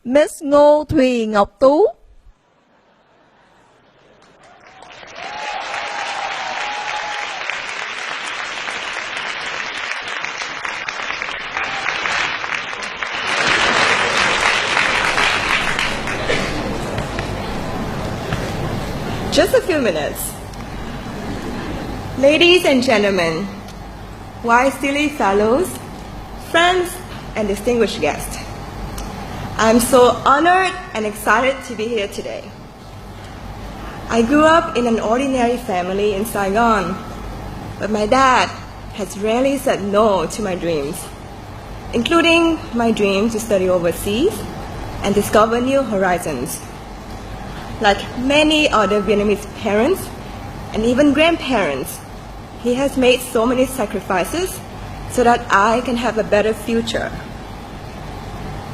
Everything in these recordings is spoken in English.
Miss Ngô Thùy Ngọc Tú. Just a few minutes. Ladies and gentlemen, wise silly fellows, friends, and distinguished guests, I'm so honored and excited to be here today. I grew up in an ordinary family in Saigon, but my dad has rarely said no to my dreams, including my dream to study overseas and discover new horizons. Like many other Vietnamese parents and even grandparents, he has made so many sacrifices so that I can have a better future.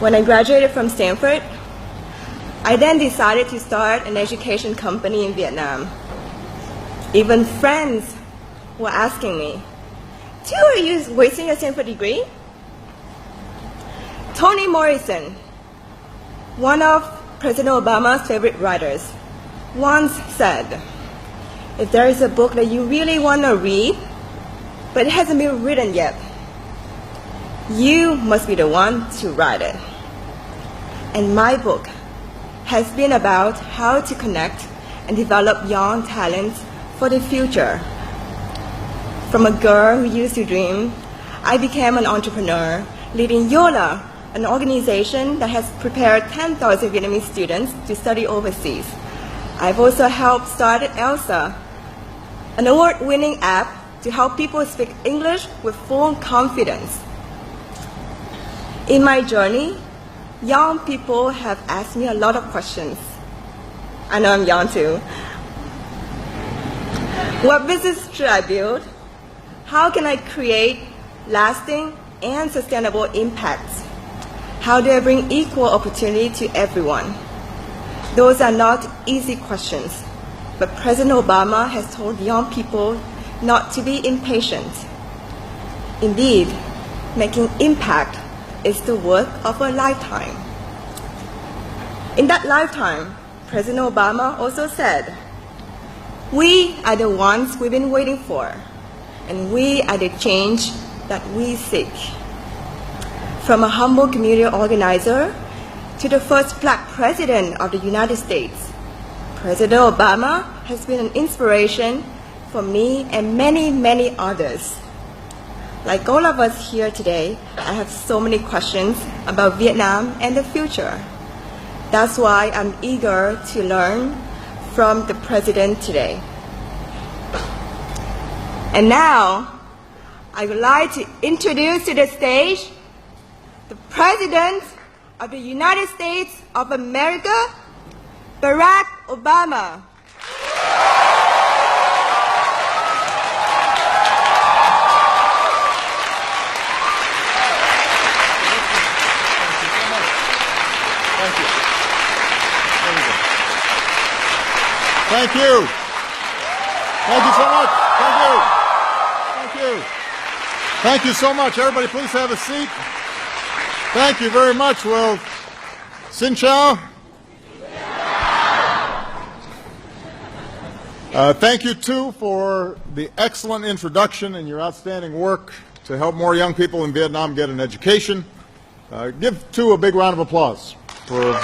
When I graduated from Stanford, I then decided to start an education company in Vietnam. Even friends were asking me, "Too, are you wasting your Stanford degree?" Toni Morrison, one of President Obama's favorite writers, once said, "If there is a book that you really want to read, but it hasn't been written yet, you must be the one to write it." And my book has been about how to connect and develop young talents for the future. From a girl who used to dream, I became an entrepreneur, leading YOLA, an organization that has prepared 10,000 Vietnamese students to study overseas. I've also helped start ELSA, an award-winning app to help people speak English with full confidence. In my journey, young people have asked me a lot of questions. I know I'm young too. What business should I build? How can I create lasting and sustainable impacts? How do I bring equal opportunity to everyone? Those are not easy questions, but President Obama has told young people not to be impatient. Indeed, making impact is the work of a lifetime. In that lifetime, President Obama also said, "We are the ones we've been waiting for, and we are the change that we seek." From a humble community organizer to the first Black president of the United States, President Obama has been an inspiration for me and many, many others. Like all of us here today, I have so many questions about Vietnam and the future. That's why I'm eager to learn from the President today. And now, I would like to introduce to the stage the President of the United States of America, Barack Obama. Thank you. Thank you so much. Thank you. Thank you. Thank you so much. Everybody, please have a seat. Thank you very much. Well, Xin Chào. Thank you, too, for the excellent introduction and your outstanding work to help more young people in Vietnam get an education. Give, too, a big round of applause for...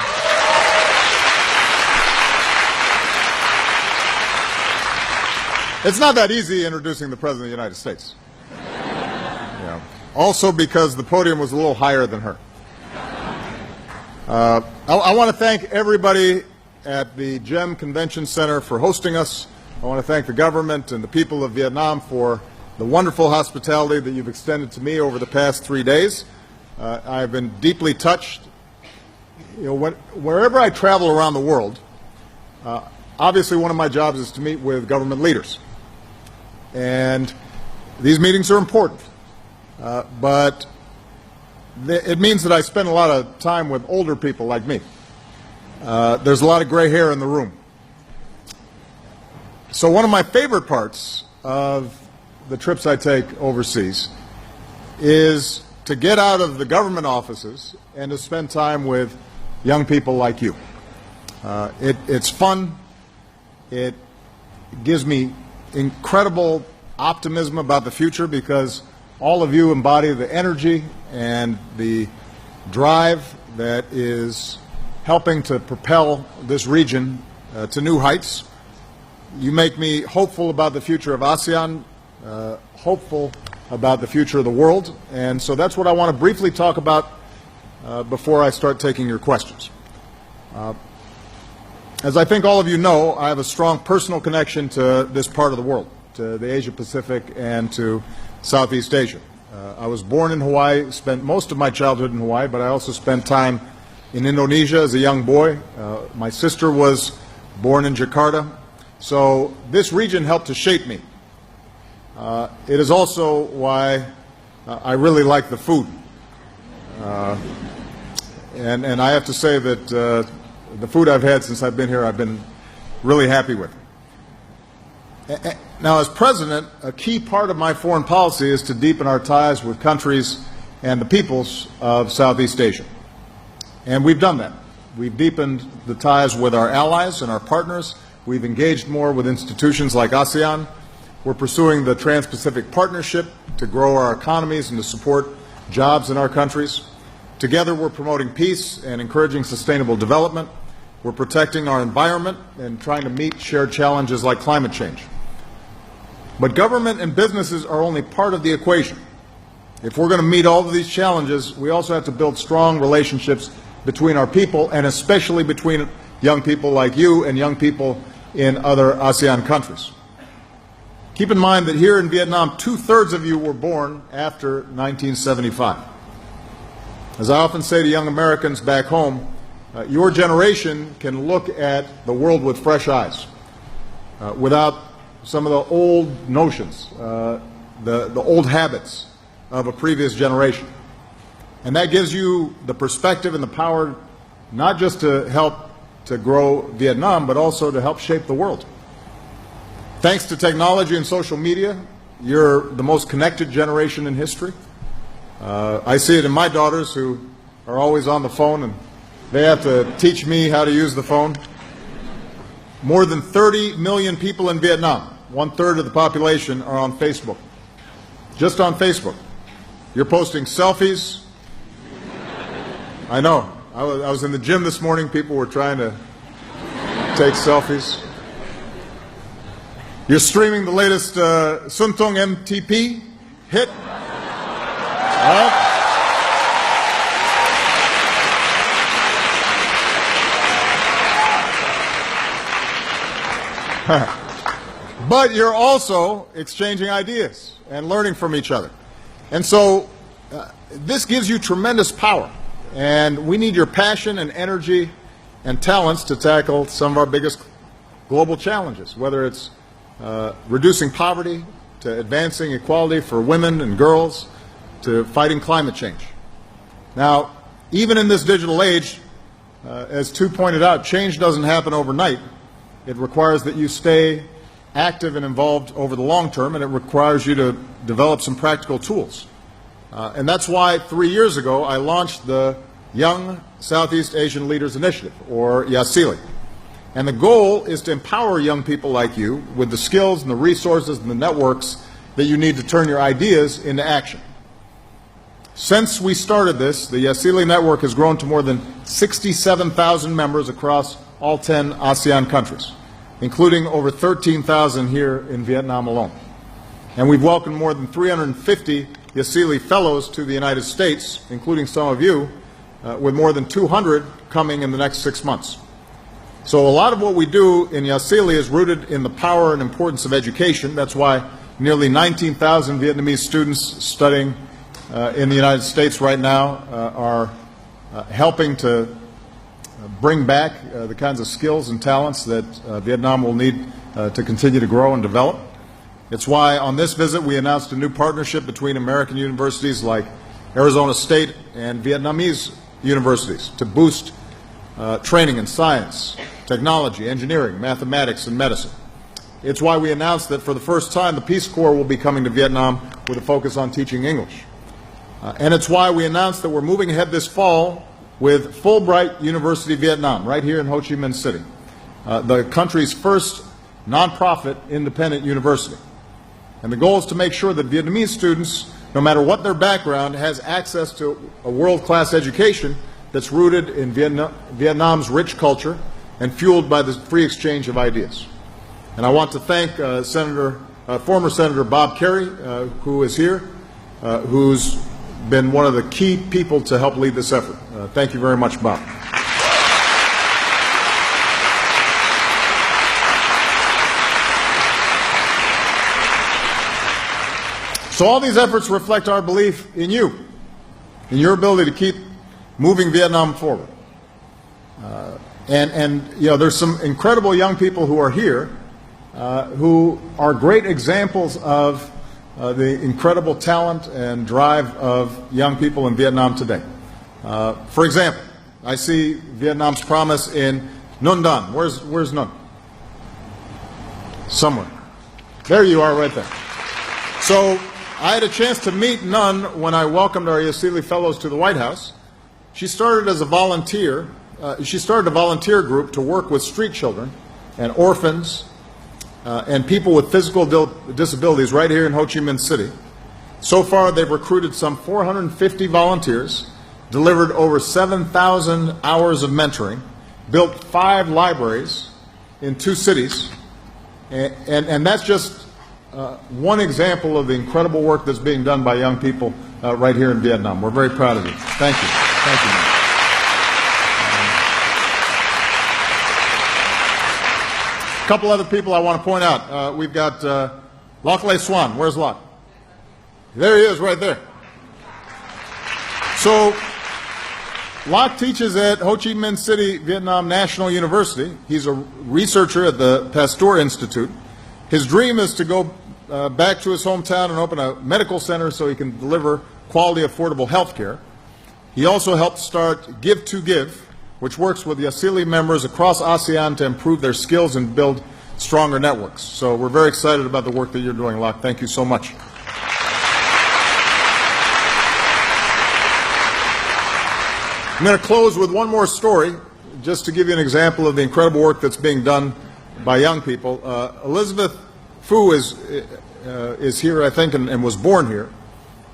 It's not that easy introducing the President of the United States. Yeah. Also because the podium was a little higher than her. I want to thank everybody at the GEM Convention Center for hosting us. I want to thank the government and the people of Vietnam for the wonderful hospitality that you've extended to me over the past 3 days. I've been deeply touched. You know, wherever I travel around the world, obviously one of my jobs is to meet with government leaders. And these meetings are important, but it means that I spend a lot of time with older people like me. There's a lot of gray hair in the room. So one of my favorite parts of the trips I take overseas is to get out of the government offices and to spend time with young people like you. It's fun. It gives me incredible optimism about the future because all of you embody the energy and the drive that is helping to propel this region to new heights. You make me hopeful about the future of ASEAN, hopeful about the future of the world, and so that's what I want to briefly talk about before I start taking your questions. As I think all of you know, I have a strong personal connection to this part of the world, to the Asia Pacific and to Southeast Asia. I was born in Hawaii, spent most of my childhood in Hawaii, but I also spent time in Indonesia as a young boy. My sister was born in Jakarta. So this region helped to shape me. It is also why I really like the food. And I have to say that the food I've had since I've been here, I've been really happy with. Now, as president, a key part of my foreign policy is to deepen our ties with countries and the peoples of Southeast Asia. And we've done that. We've deepened the ties with our allies and our partners. We've engaged more with institutions like ASEAN. We're pursuing the Trans-Pacific Partnership to grow our economies and to support jobs in our countries. Together, we're promoting peace and encouraging sustainable development. We're protecting our environment and trying to meet shared challenges like climate change. But government and businesses are only part of the equation. If we're going to meet all of these challenges, we also have to build strong relationships between our people, and especially between young people like you and young people in other ASEAN countries. Keep in mind that here in Vietnam, 2/3 of you were born after 1975. As I often say to young Americans back home, your generation can look at the world with fresh eyes, without some of the old notions, the old habits of a previous generation. And that gives you the perspective and the power not just to help to grow Vietnam, but also to help shape the world. Thanks to technology and social media, you're the most connected generation in history. I see it in my daughters who are always on the phone, and they have to teach me how to use the phone. More than 30 million people in Vietnam, 1/3 of the population, are on Facebook. Just on Facebook. You're posting selfies. I know. I was in the gym this morning. People were trying to take selfies. You're streaming the latest Suntung MTP hit. But you're also exchanging ideas and learning from each other. And so this gives you tremendous power. And we need your passion and energy and talents to tackle some of our biggest global challenges, whether it's reducing poverty, to advancing equality for women and girls, to fighting climate change. Now, even in this digital age, as Tu pointed out, change doesn't happen overnight. It requires that you stay active and involved over the long term, and it requires you to develop some practical tools. And that's why 3 years ago I launched the Young Southeast Asian Leaders Initiative, or YASILI. And the goal is to empower young people like you with the skills and the resources and the networks that you need to turn your ideas into action. Since we started this, the YASILI network has grown to more than 67,000 members across all 10 ASEAN countries, including over 13,000 here in Vietnam alone. And we've welcomed more than 350 YASILI fellows to the United States, including some of you, with more than 200 coming in the next 6 months. So a lot of what we do in YASILI is rooted in the power and importance of education. That's why nearly 19,000 Vietnamese students studying in the United States right now are helping to bring back the kinds of skills and talents that Vietnam will need to continue to grow and develop. It's why on this visit we announced a new partnership between American universities like Arizona State and Vietnamese universities to boost training in science, technology, engineering, mathematics, and medicine. It's why we announced that for the first time the Peace Corps will be coming to Vietnam with a focus on teaching English. And it's why we announced that we're moving ahead this fall with Fulbright University Vietnam, right here in Ho Chi Minh City, the country's first nonprofit independent university. And the goal is to make sure that Vietnamese students, no matter what their background, has access to a world-class education that's rooted in Vietnam's rich culture and fueled by the free exchange of ideas. And I want to thank former Senator Bob Kerrey, who is here, who's been one of the key people to help lead this effort. Thank you very much, Bob. So all these efforts reflect our belief in you, in your ability to keep moving Vietnam forward. And you know, there's some incredible young people who are here who are great examples of the incredible talent and drive of young people in Vietnam today. For example, I see Vietnam's promise in Nun Dan. Where's Nun? Somewhere. There you are right there. So I had a chance to meet Nun when I welcomed our Yasili Fellows to the White House. She started as a volunteer. She started a volunteer group to work with street children and orphans and people with physical disabilities right here in Ho Chi Minh City. So far, they've recruited some 450 volunteers, delivered over 7,000 hours of mentoring, built 5 libraries in 2 cities, and that's just one example of the incredible work that's being done by young people right here in Vietnam. We're very proud of you. Thank you. Thank you. A couple other people I want to point out. We've got Loc Lê Swan. Where's Loc? There he is, right there. So Loc teaches at Ho Chi Minh City, Vietnam National University. He's a researcher at the Pasteur Institute. His dream is to go back to his hometown and open a medical center so he can deliver quality, affordable health care. He also helped start Give to Give, which works with Yasili members across ASEAN to improve their skills and build stronger networks. So we're very excited about the work that you're doing, Loc. Thank you so much. I'm going to close with one more story, just to give you an example of the incredible work that's being done by young people. Elizabeth Fu is here, I think, and was born here.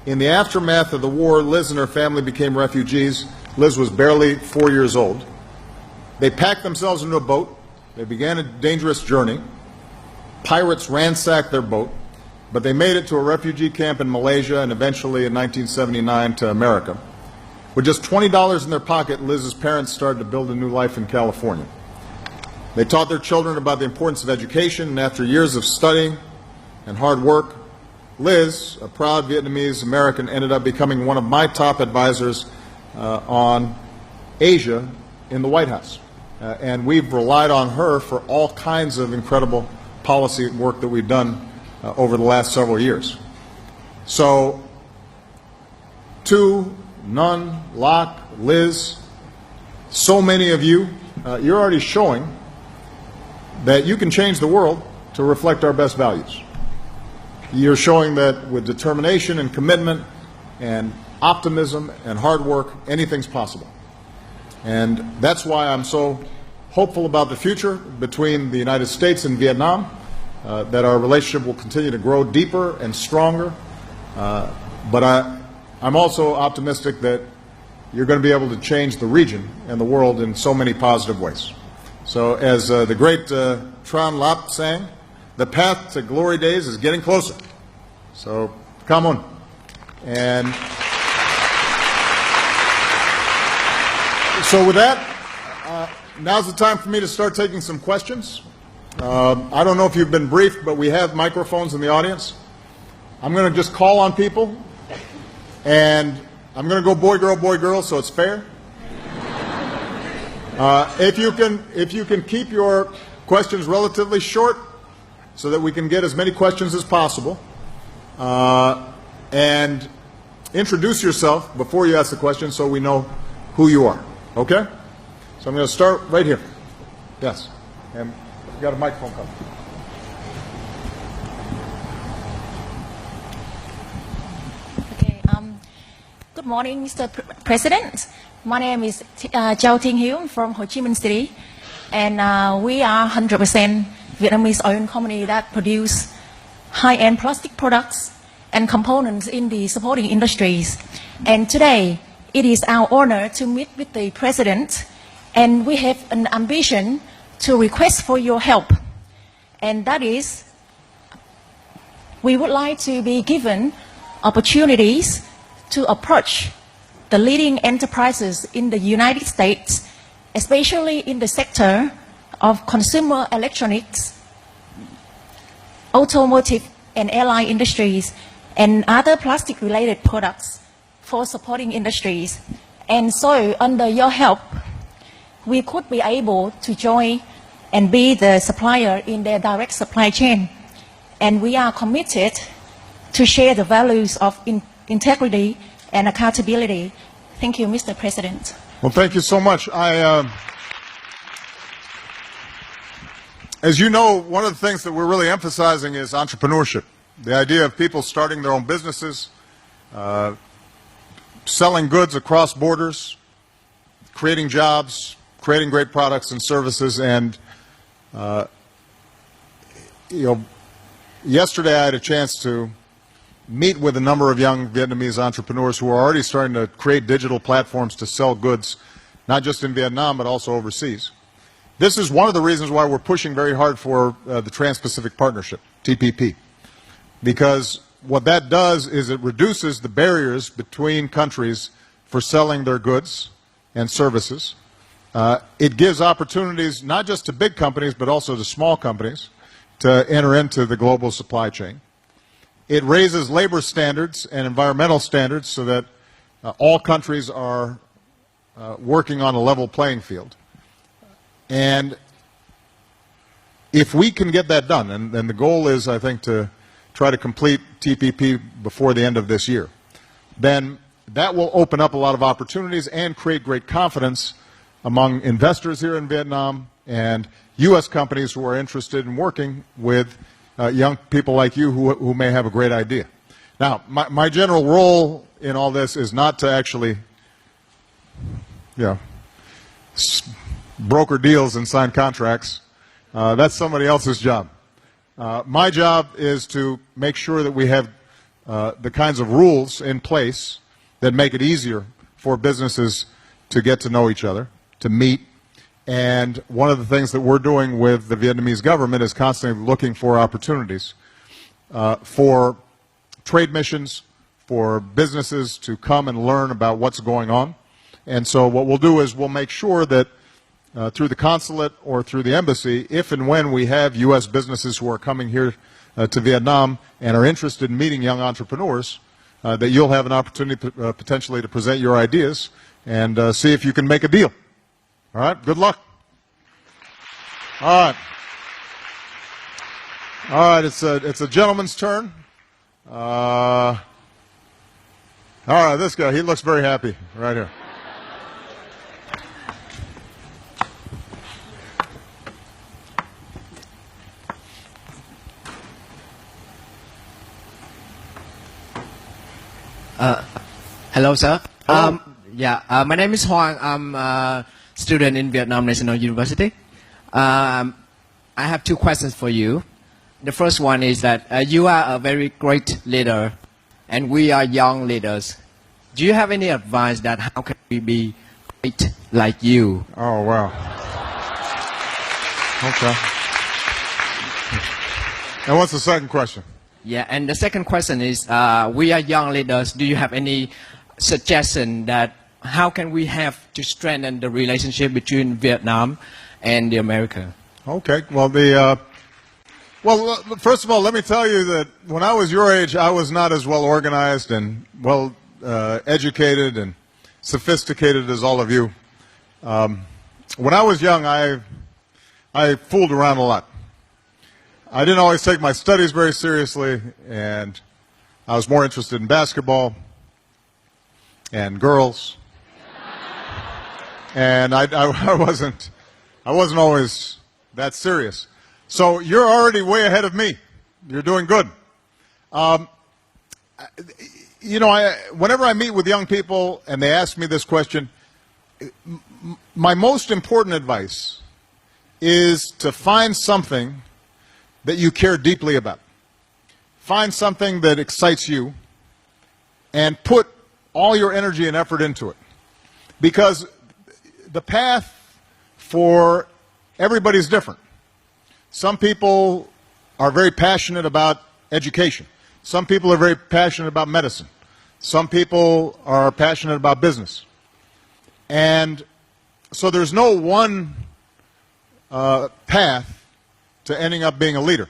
In the aftermath of the war, Liz and her family became refugees. Liz was barely 4 years old. They packed themselves into a boat. They began a dangerous journey. Pirates ransacked their boat, but they made it to a refugee camp in Malaysia and eventually in 1979 to America. With just $20 in their pocket, Liz's parents started to build a new life in California. They taught their children about the importance of education, and after years of studying and hard work, Liz, a proud Vietnamese American, ended up becoming one of my top advisors on Asia in the White House. And we've relied on her for all kinds of incredible policy work that we've done over the last several years. So, to Nun, Loc, Liz, so many of you, you're already showing that you can change the world to reflect our best values. You're showing that with determination and commitment and optimism and hard work, anything's possible. And that's why I'm so hopeful about the future between the United States and Vietnam, that our relationship will continue to grow deeper and stronger. But I'm also optimistic that you're going to be able to change the region and the world in so many positive ways. So as the great Tran Lap sang, the path to glory days is getting closer. So come on. And so with that, now's the time for me to start taking some questions. I don't know if you've been briefed, but we have microphones in the audience. I'm going to just call on people, and I'm going to go boy, girl, so it's fair. If you can keep your questions relatively short, so that we can get as many questions as possible, and introduce yourself before you ask the question, so we know who you are. Okay? So I'm going to start right here. Yes, and we've got a microphone coming. Okay. Good morning, Mr. President. My name is Châu Thiên Hiếu from Ho Chi Minh City, and we are 100% Vietnamese-owned company that produce high-end plastic products and components in the supporting industries. And today, it is our honor to meet with the President, and we have an ambition to request for your help. And that is, we would like to be given opportunities to approach the leading enterprises in the United States, especially in the sector of consumer electronics, automotive and airline industries, and other plastic-related products for supporting industries. And so, under your help, we could be able to join and be the supplier in their direct supply chain. And we are committed to share the values of integrity and accountability. Thank you, Mr. President. Well, thank you so much. As you know, one of the things that we're really emphasizing is entrepreneurship. The idea of people starting their own businesses, selling goods across borders, creating jobs, creating great products and services. And yesterday I had a chance to meet with a number of young Vietnamese entrepreneurs who are already starting to create digital platforms to sell goods, not just in Vietnam, but also overseas. This is one of the reasons why we're pushing very hard for the Trans-Pacific Partnership, TPP, because what that does is it reduces the barriers between countries for selling their goods and services. It gives opportunities not just to big companies, but also to small companies to enter into the global supply chain. It raises labor standards and environmental standards so that all countries are working on a level playing field. And if we can get that done, and the goal is, I think, to try to complete TPP before the end of this year, then that will open up a lot of opportunities and create great confidence among investors here in Vietnam and U.S. companies who are interested in working with young people like you who may have a great idea. Now, my general role in all this is not to actually, broker deals and sign contracts. That's somebody else's job. My job is to make sure that we have the kinds of rules in place that make it easier for businesses to get to know each other, to meet. And one of the things that we're doing with the Vietnamese government is constantly looking for opportunities for trade missions, for businesses to come and learn about what's going on. And so what we'll do is we'll make sure that through the consulate or through the embassy, if and when we have U.S. businesses who are coming here to Vietnam and are interested in meeting young entrepreneurs, that you'll have an opportunity potentially to present your ideas and see if you can make a deal. All right, good luck. All right. All right, it's a gentleman's turn. All right, this guy, he looks very happy right here. Hello, sir. Hello. My name is Hoang. I'm a student in Vietnam National University. I have two questions for you. The first one is that you are a very great leader, and we are young leaders. Do you have any advice that how can we be great like you? Oh, wow. Okay. And what's the second question? Yeah, and the second question is, we are young leaders. Do you have any suggestion that how can we have to strengthen the relationship between Vietnam and the America? Okay. Well, first of all, let me tell you that when I was your age, I was not as well organized and well educated and sophisticated as all of you. When I was young, I fooled around a lot. I didn't always take my studies very seriously, and I was more interested in basketball and girls. And I wasn't always that serious. So you're already way ahead of me. You're doing good. Whenever I meet with young people and they ask me this question, my most important advice is to find something that you care deeply about. Find something that excites you and put all your energy and effort into it. Because the path for everybody is different. Some people are very passionate about education. Some people are very passionate about medicine. Some people are passionate about business. And so there's no one path to ending up being a leader.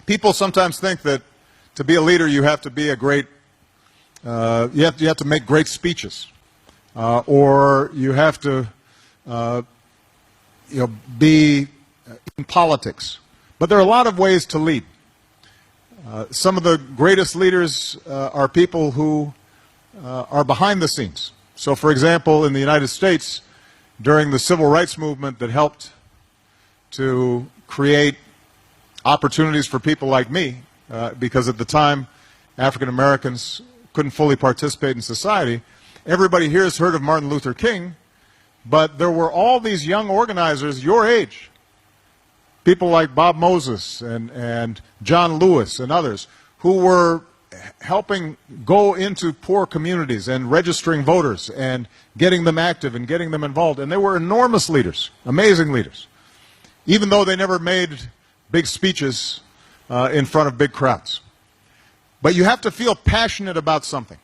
People sometimes think that to be a leader you have to be a great, you have to make great speeches, or you have to be in politics. But there are a lot of ways to lead. Some of the greatest leaders are people who are behind the scenes. So, for example, in the United States, during the civil rights movement that helped to create opportunities for people like me, because at the time African Americans couldn't fully participate in society, everybody here has heard of Martin Luther King, but there were all these young organizers your age, people like Bob Moses and John Lewis and others, who were helping go into poor communities and registering voters and getting them active and getting them involved. And they were enormous leaders, amazing leaders, even though they never made big speeches in front of big crowds. But you have to feel passionate about something.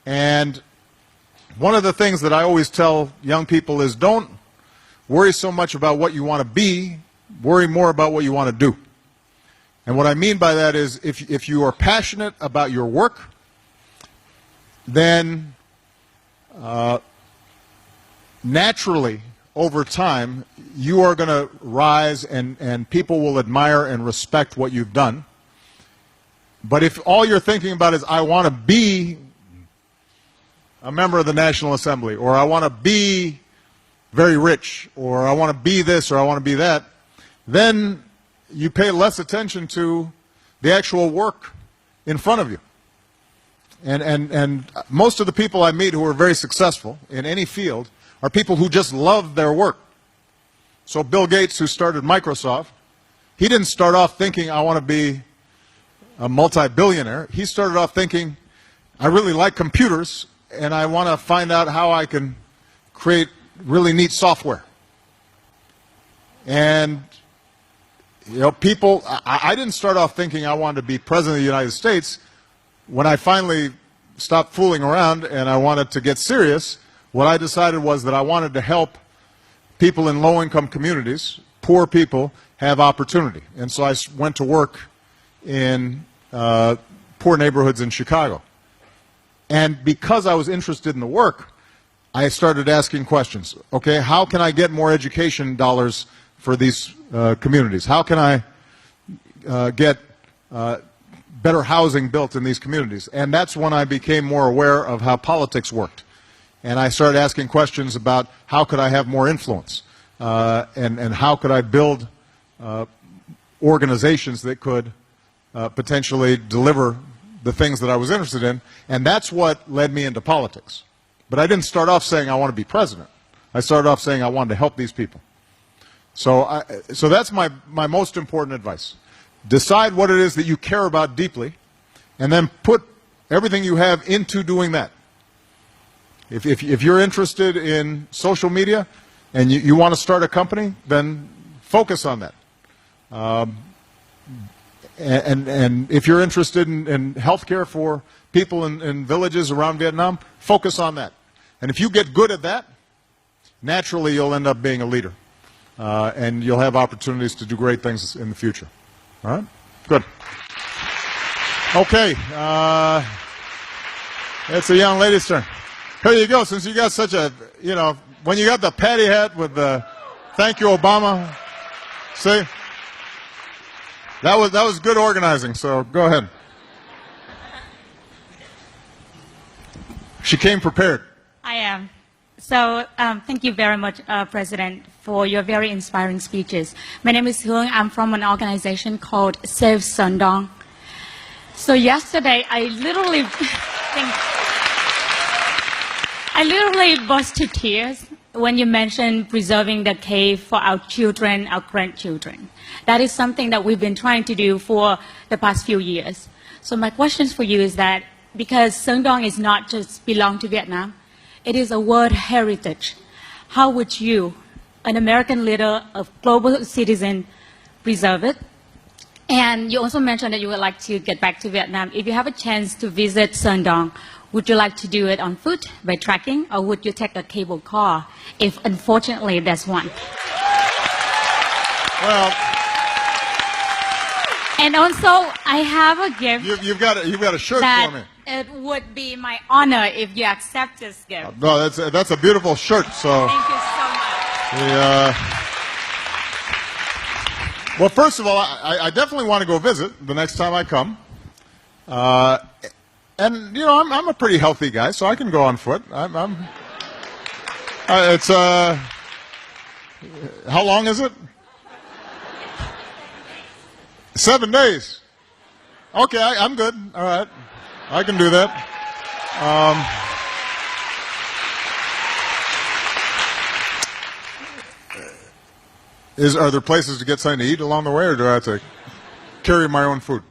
And one of the things that I always tell young people is don't worry so much about what you want to be, worry more about what you want to do. And what I mean by that is if you are passionate about your work, then naturally, over time, you are going to rise and people will admire and respect what you've done. But if all you're thinking about is, I want to be a member of the National Assembly, or I want to be very rich, or I want to be this, or I want to be that, then you pay less attention to the actual work in front of you. And most of the people I meet who are very successful in any field are people who just love their work. So Bill Gates, who started Microsoft, he didn't start off thinking, I want to be a multi-billionaire. He started off thinking, I really like computers, and I want to find out how I can create really neat software. And people, I didn't start off thinking I wanted to be president of the United States. When I finally stopped fooling around and I wanted to get serious, what I decided was that I wanted to help people in low-income communities, poor people, have opportunity. And so I went to work in poor neighborhoods in Chicago. And because I was interested in the work, I started asking questions. Okay, how can I get more education dollars for these communities? How can I get better housing built in these communities? And that's when I became more aware of how politics worked. And I started asking questions about how could I have more influence, and how could I build organizations that could potentially deliver the things that I was interested in. And that's what led me into politics. But I didn't start off saying I want to be president. I started off saying I wanted to help these people. So that's my most important advice. Decide what it is that you care about deeply, and then put everything you have into doing that. If you're interested in social media and you want to start a company, then focus on that. And if you're interested in healthcare for people in villages around Vietnam, focus on that. And if you get good at that, naturally you'll end up being a leader. And you'll have opportunities to do great things in the future. All right? Good. Okay. It's a young lady's turn. Here you go. Since you got such a, when you got the patty hat with the thank you, Obama, see? That was good organizing, so go ahead. She came prepared. I am. So thank you very much, President, for your very inspiring speeches. My name is Hương. I'm from an organization called Save Sundong. So yesterday, I I literally burst to tears when you mentioned preserving the cave for our children, our grandchildren. That is something that we've been trying to do for the past few years. So my question for you is that because Sơn Đông is not just belong to Vietnam, it is a world heritage. How would you, an American leader, a global citizen, preserve it? And you also mentioned that you would like to get back to Vietnam. If you have a chance to visit Sơn Đông, would you like to do it on foot, by trekking, or would you take a cable car, if unfortunately there's one? Well, and also, I have a gift. you've got a shirt that for me. It would be my honor if you accept this gift. No, that's a beautiful shirt. So. Thank you so much. Well, first of all, I definitely want to go visit the next time I come. And you know, I'm a pretty healthy guy, so I can go on foot. It's how long is it? 7 days. Okay, I'm good. All right, I can do that. Are there places to get something to eat along the way, or do I have to carry my own food?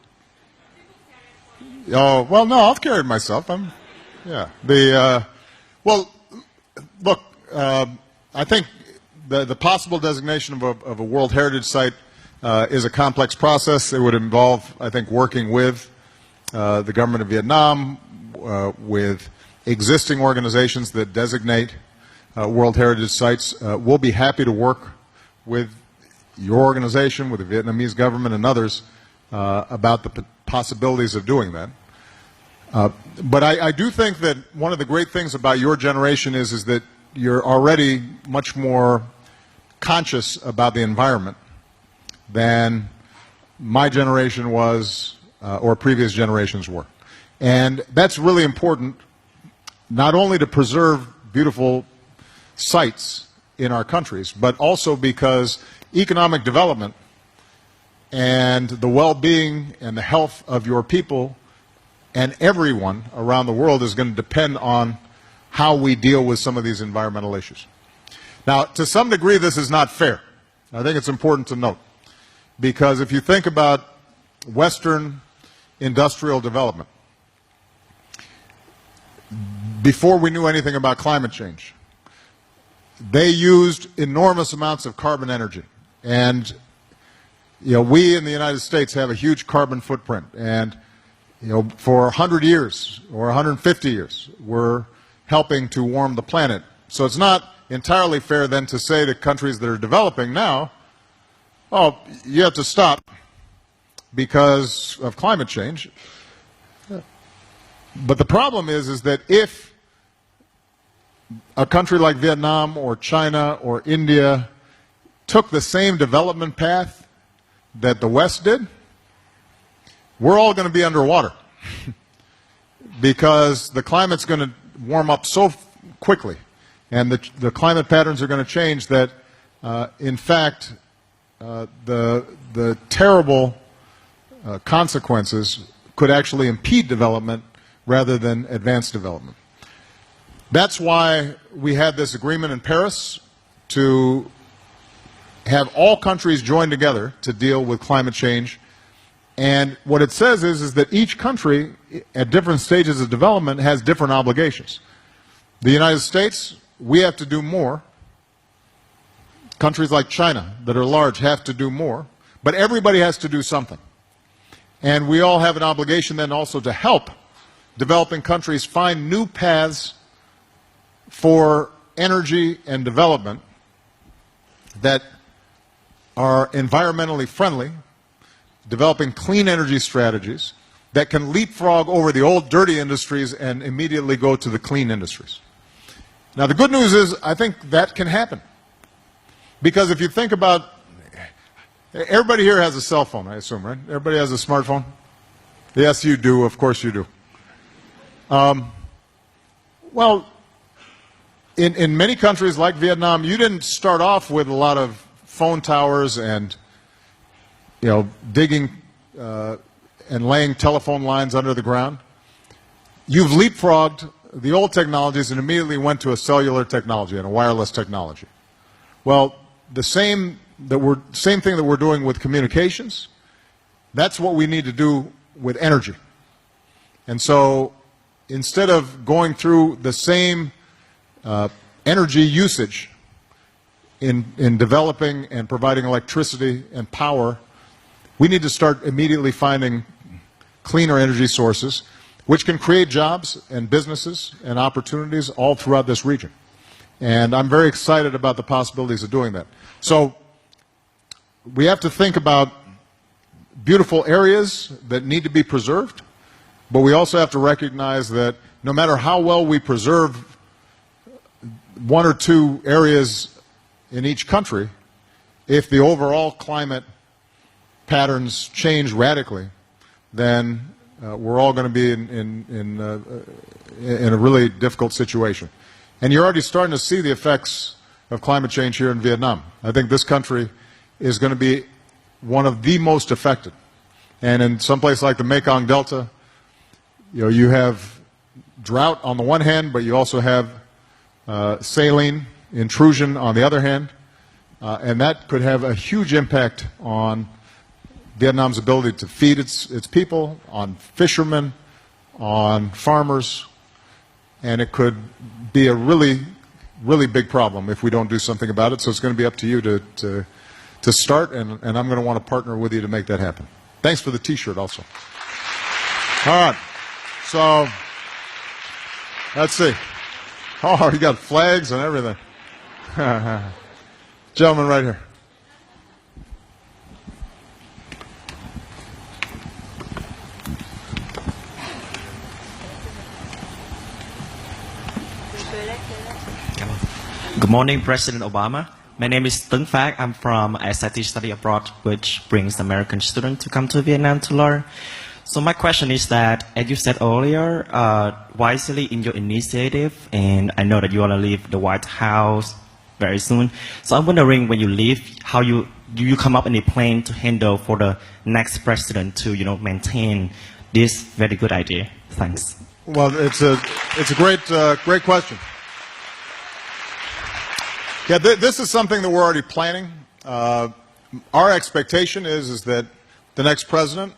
Oh, well, no, I'll carry it myself. Well, look, I think the possible designation of a World Heritage Site is a complex process. It would involve, I think, working with the government of Vietnam, with existing organizations that designate World Heritage Sites. We'll be happy to work with your organization, with the Vietnamese government and others about the possibilities of doing that. But I do think that one of the great things about your generation is that you're already much more conscious about the environment than my generation was or previous generations were. And that's really important, not only to preserve beautiful sites in our countries, but also because economic development and the well-being and the health of your people and everyone around the world is going to depend on how we deal with some of these environmental issues. Now, to some degree, this is not fair. I think it's important to note, because if you think about Western industrial development, before we knew anything about climate change, they used enormous amounts of carbon energy. And you know, we in the United States have a huge carbon footprint, and you know, for 100 years or 150 years, we're helping to warm the planet. So it's not entirely fair then to say to countries that are developing now, oh, you have to stop because of climate change. But the problem is that if a country like Vietnam or China or India took the same development path that the West did, we're all going to be underwater because the climate's going to warm up so quickly and the climate patterns are going to change that, in fact, the terrible consequences could actually impede development rather than advance development. That's why we had this agreement in Paris to have all countries join together to deal with climate change. And what it says is that each country at different stages of development has different obligations. The United States, we have to do more. Countries like China that are large have to do more. But everybody has to do something. And we all have an obligation then also to help developing countries find new paths for energy and development that are environmentally friendly, developing clean energy strategies that can leapfrog over the old dirty industries and immediately go to the clean industries. Now the good news is I think that can happen. Because if you think about, everybody here has a cell phone, I assume, right? Everybody has a smartphone? Yes, you do. Of course you do. Well, in many countries like Vietnam, you didn't start off with a lot of phone towers and, you know, digging and laying telephone lines under the ground. You've leapfrogged the old technologies and immediately went to a cellular technology and a wireless technology. Well, the same thing that we're doing with communications, that's what we need to do with energy. And so instead of going through the same energy usage in developing and providing electricity and power, we need to start immediately finding cleaner energy sources which can create jobs and businesses and opportunities all throughout this region. And I'm very excited about the possibilities of doing that. So we have to think about beautiful areas that need to be preserved, but we also have to recognize that no matter how well we preserve one or two areas in each country, if the overall climate patterns change radically, then we're all going to be in a really difficult situation. And you're already starting to see the effects of climate change here in Vietnam. I think this country is going to be one of the most affected. And in some place like the Mekong Delta, you have drought on the one hand, but you also have saline intrusion on the other hand, and that could have a huge impact on Vietnam's ability to feed its people, on fishermen, on farmers, and it could be a really, really big problem if we don't do something about it. So it's going to be up to you to start, and I'm going to want to partner with you to make that happen. Thanks for the T-shirt also. All right, so let's see. Oh, you got flags and everything. Gentleman right here. Good morning, President Obama. My name is Tuấn Phác. I'm from SIT Study Abroad, which brings American students to come to Vietnam to learn. So my question is that, as you said earlier, wisely in your initiative, and I know that you want to leave the White House very soon. So I'm wondering, when you leave, do you come up with a plan to handle for the next president to, maintain this very good idea? Thanks. Well, it's a great question. Yeah, this is something that we're already planning. Our expectation is that the next president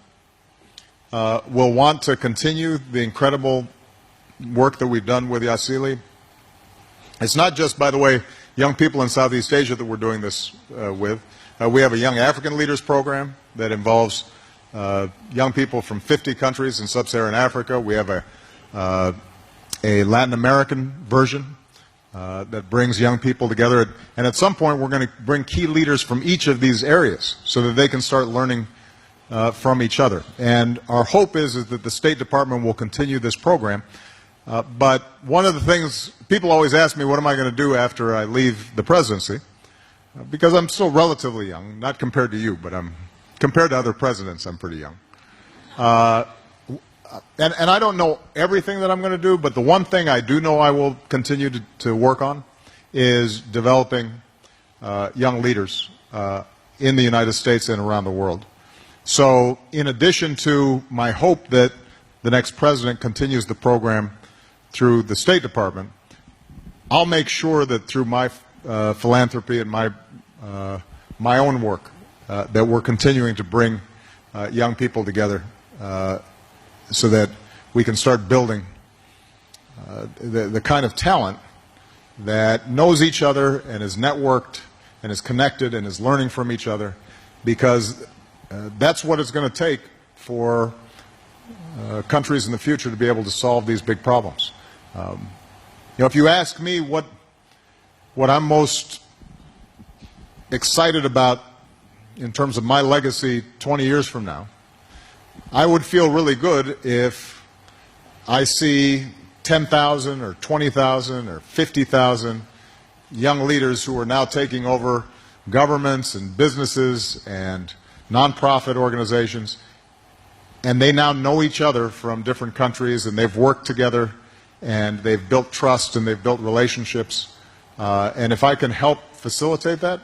will want to continue the incredible work that we've done with Yasili. It's not just, by the way, young people in Southeast Asia that we're doing this with. We have a Young African Leaders program that involves young people from 50 countries in sub-Saharan Africa. We have a Latin American version that brings young people together. And at some point, we're going to bring key leaders from each of these areas so that they can start learning from each other. And our hope is that the State Department will continue this program. But one of the things, people always ask me, what am I going to do after I leave the presidency? Because I'm still relatively young, not compared to you, but compared to other presidents, I'm pretty young. And I don't know everything that I'm going to do, but the one thing I do know I will continue to work on is developing young leaders in the United States and around the world. So in addition to my hope that the next president continues the program through the State Department, I'll make sure that through my philanthropy and my own work that we're continuing to bring young people together so that we can start building the kind of talent that knows each other and is networked and is connected and is learning from each other, because that's what it's going to take for countries in the future to be able to solve these big problems. If you ask me what I'm most excited about in terms of my legacy 20 years from now, I would feel really good if I see 10,000 or 20,000 or 50,000 young leaders who are now taking over governments and businesses and nonprofit organizations, and they now know each other from different countries, and they've worked together, and they've built trust, and they've built relationships. And if I can help facilitate that,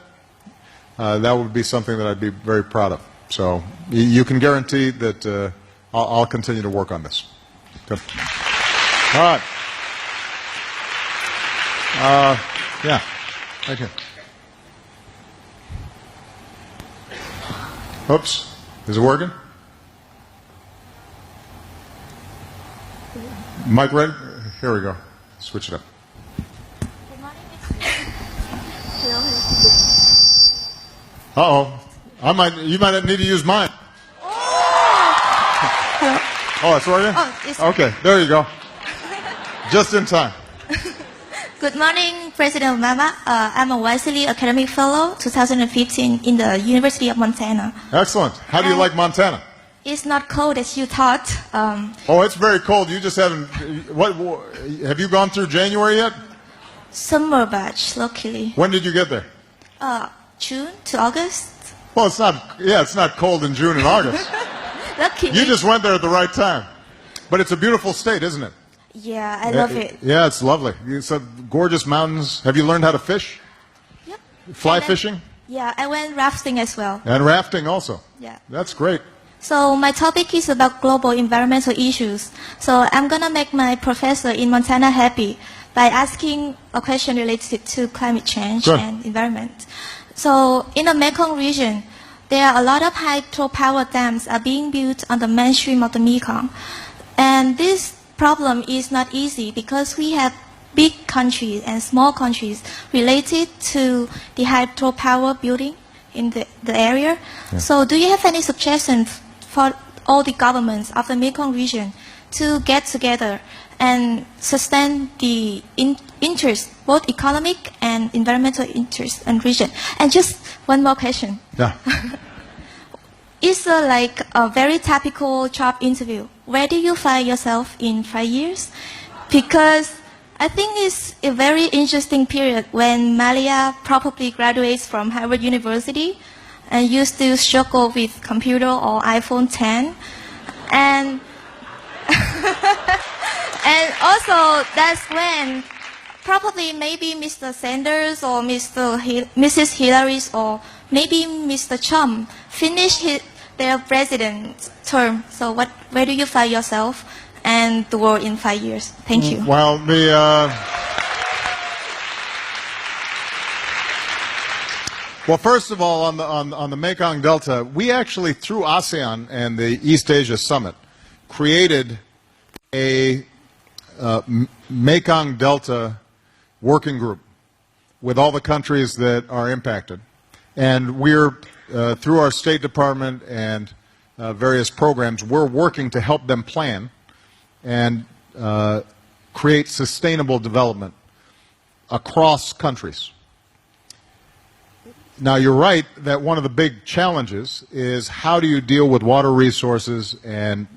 that would be something that I'd be very proud of. So you can guarantee that I'll continue to work on this. Good. All right. Yeah. Okay. Oops. Is it working? Mic ready? Here we go. Switch it up. Uh-oh. You might need to use mine. Oh, it's working? Oh, it's okay, there you go. Just in time. Good morning, President Obama. I'm a Wesley Academic Fellow, 2015, in the University of Montana. Excellent. How do you like Montana? It's not cold as you thought. Oh, it's very cold. You just haven't. Have you gone through January yet? Summer batch, luckily. When did you get there? June to August. Well, it's not. Yeah, it's not cold in June and August. Luckily. You just went there at the right time. But it's a beautiful state, isn't it? Yeah, I love it. Yeah, it's lovely. It's a gorgeous mountains. Have you learned how to fish? Yep. Fly fishing? Yeah, I went rafting as well. And rafting also. Yeah. That's great. So my topic is about global environmental issues. So I'm going to make my professor in Montana happy by asking a question related to climate change Good. and environment. So in the Mekong region, there are a lot of hydropower dams are being built on the mainstream of the Mekong. And this problem is not easy because we have big countries and small countries related to the hydropower building in the area. Yeah. So do you have any suggestions for all the governments of the Mekong region to get together and sustain the interest, both economic and environmental interest in region? And just one more question. Yeah. It's like a very typical job interview. Where do you find yourself in 5 years? Because I think it's a very interesting period when Malia probably graduates from Harvard University and you still struggle with computer or iPhone 10. And and also that's when probably maybe Mr. Sanders or Mrs. Hillary or maybe Mr. Trump finish their president term. So where do you find yourself and the world in 5 years? Thank you. Well, well, first of all, on the Mekong Delta, we actually, through ASEAN and the East Asia Summit, created a Mekong Delta working group with all the countries that are impacted. And we're, through our State Department and various programs, we're working to help them plan and create sustainable development across countries. Now, you're right that one of the big challenges is how do you deal with water resources and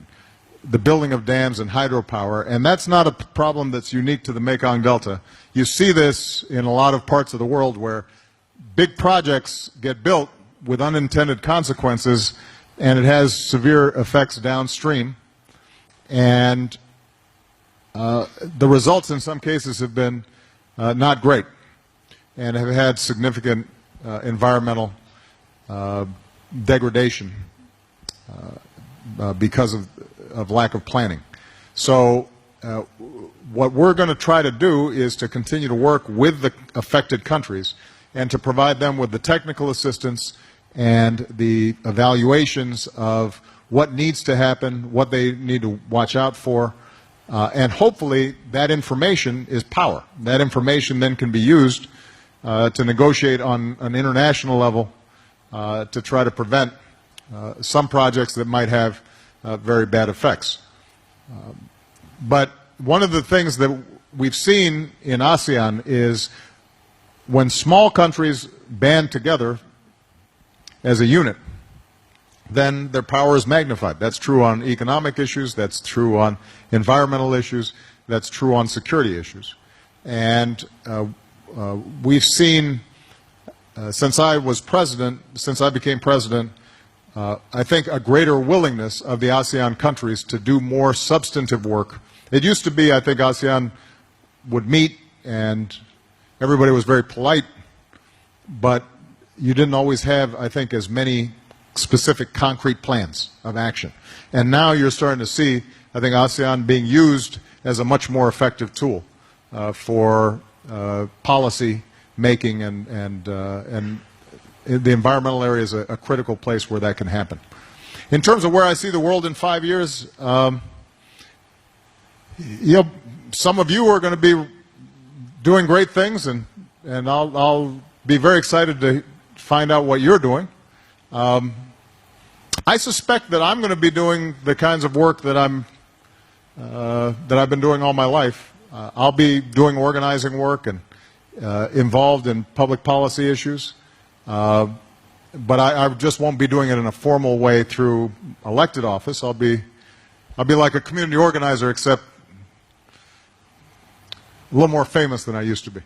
the building of dams and hydropower, and that's not a problem that's unique to the Mekong Delta. You see this in a lot of parts of the world where big projects get built with unintended consequences, and it has severe effects downstream, and the results in some cases have been not great and have had significant environmental degradation because of lack of planning. So what we're going to try to do is to continue to work with the affected countries and to provide them with the technical assistance and the evaluations of what needs to happen, what they need to watch out for, and hopefully that information is power. That information then can be used to negotiate on an international level to try to prevent some projects that might have very bad effects. But one of the things that we've seen in ASEAN is when small countries band together as a unit, then their power is magnified. That's true on economic issues, that's true on environmental issues, that's true on security issues. And we've seen, since I became president, I think a greater willingness of the ASEAN countries to do more substantive work. It used to be, I think, ASEAN would meet and everybody was very polite, but you didn't always have, I think, as many specific concrete plans of action. And now you're starting to see, I think, ASEAN being used as a much more effective tool for policy making, and the environmental area is a critical place where that can happen. In terms of where I see the world in 5 years, some of you are going to be doing great things, and I'll be very excited to find out what you're doing. I suspect that I'm going to be doing the kinds of work that I've been doing all my life. I'll be doing organizing work and involved in public policy issues, but I just won't be doing it in a formal way through elected office. I'll be like a community organizer, except a little more famous than I used to be.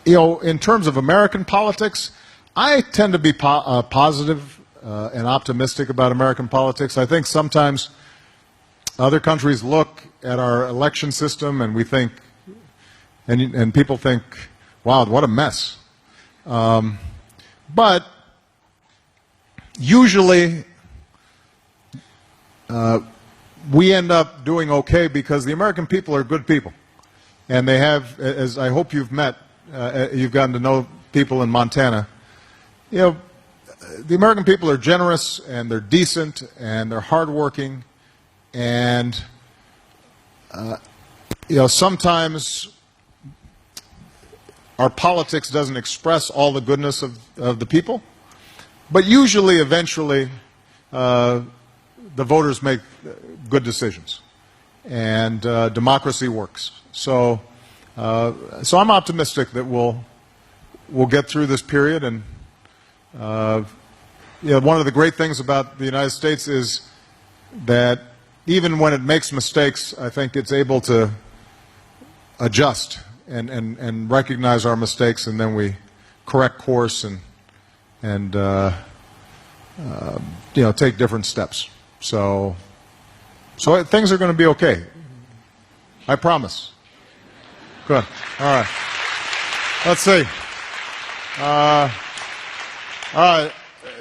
In terms of American politics, I tend to be positive and optimistic about American politics. I think sometimes other countries look at our election system and we think, and people think, wow, what a mess. But usually we end up doing okay because the American people are good people. And they have, as I hope you've met, you've gotten to know people in Montana, the American people are generous, and they're decent, and they're hardworking, and sometimes our politics doesn't express all the goodness of the people, but usually, eventually, the voters make good decisions, and democracy works. So I'm optimistic that we'll get through this period. And one of the great things about the United States is that even when it makes mistakes, I think it's able to adjust and recognize our mistakes, and then we correct course and take different steps. So things are going to be okay. I promise. Good. All right. Let's see. All right.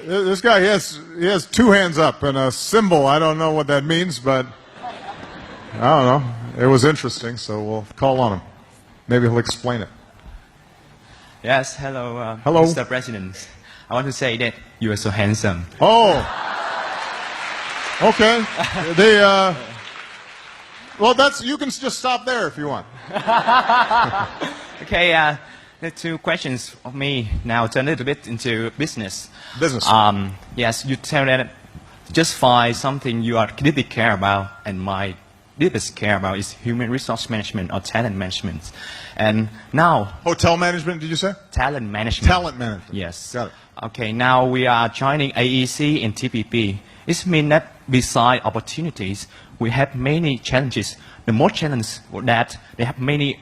This guy, he has two hands up and a symbol. I don't know what that means, but I don't know. It was interesting, so we'll call on him. Maybe he'll explain it. Yes, hello, Hello. Mr. President. I want to say that you are so handsome. Oh. Okay. Well, you can just stop there if you want. Okay, the two questions of me now turn a little bit into business. Business. Yes, you tell that just find something you are deeply care about, and my deepest care about is human resource management or talent management. And now... Hotel management, did you say? Talent management. Talent management. Yes. Got it. Okay, now we are joining AEC and TPP. It means that beside opportunities, we have many challenges. The most challenge that they have many